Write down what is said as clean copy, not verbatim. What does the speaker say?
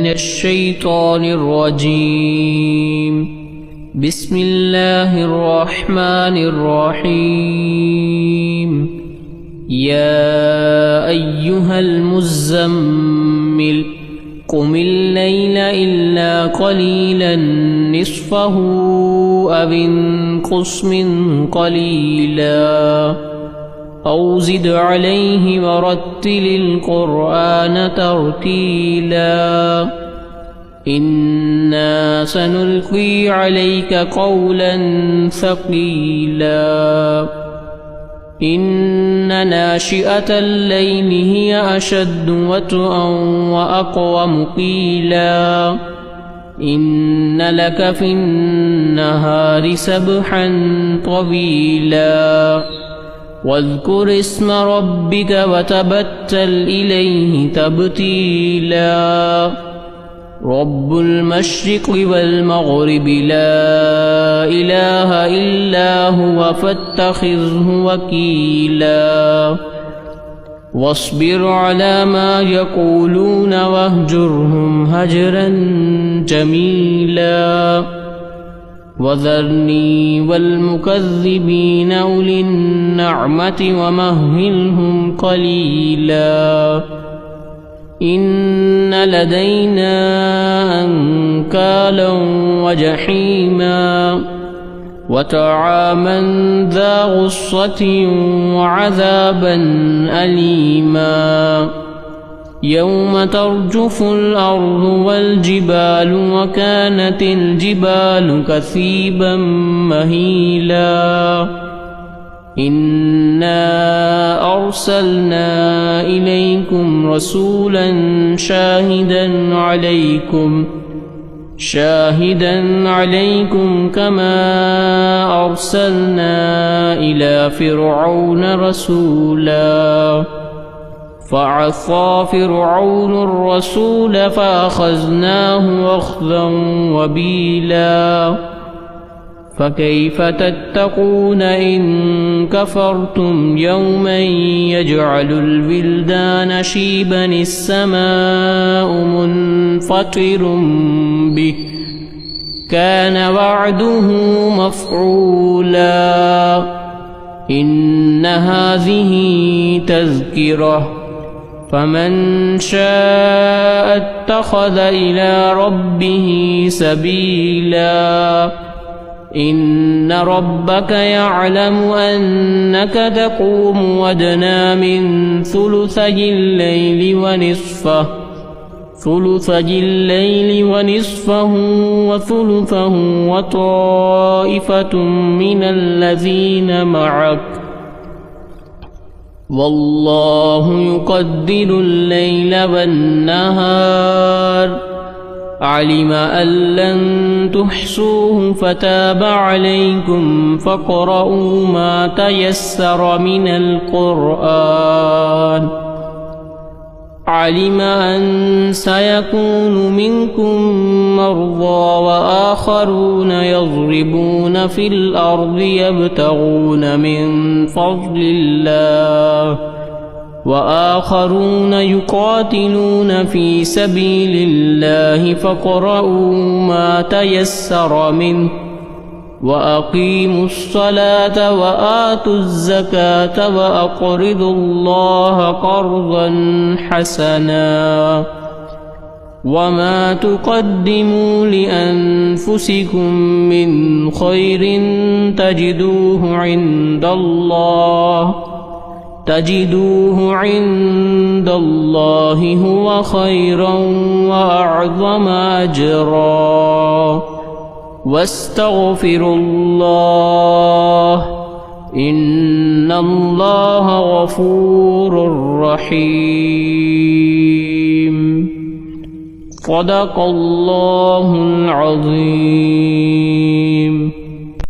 من الشيطان الرجيم بسم الله الرحمن الرحيم يا أيها المزمل قم الليل إلا قليلا نصفه أو انقص منه قليلا أو زد عليه ورتل القرآن ترتيلا إنا سنلقي عليك قولا ثقيلا إن ناشئة الليل هي أشد وطئا وأقوم قيلا إن لك في النهار سبحا طويلا واذكر اسم ربك وتبتل إليه تبتيلا رب المشرق والمغرب لا إله إلا هو فاتخذه وكيلا واصبر على ما يقولون واهجرهم هجرا جميلا وذرني والمكذبين أولي النعمة ومهلهم قليلا إن لدينا أنكالا وجحيما وطعاما ذا غصة وعذابا أليما يوم ترجف الأرض والجبال وكانت الجبال كثيبا مهيلا إنا أرسلنا إليكم رسولا شاهدا عليكم كما أرسلنا إلى فرعون رسولا فعصى فرعون الرسول فأخذناه أخذا وبيلا فكيف تتقون إن كفرتم يوما يجعل الولدان شيبا السماء منفطر به كان وعده مفعولا إن هذه تذكرة فمن شاء اتخذ إلى ربه سبيلا إن ربك يعلم أنك تقوم أدنى من ثلثي الليل ونصفه وثلثه وطائفة من الذين معك والله يقدر الليل والنهار علم أن لن تحصوه فتاب عليكم فاقرؤوا ما تيسر من القرآن علم أن سيكون منكم مرضى وآخرون يضربون في الأرض يبتغون من فضل الله وآخرون يقاتلون في سبيل الله فاقرؤوا ما تيسر منه وأقيموا الصلاة وآتوا الزكاة وأقرضوا الله قرضا حسنا وما تقدموا لأنفسكم من خير تجدوه عند الله هو خيرا وأعظم أجرا واستغفروا الله إن الله غفور رحيم صدق الله العظيم.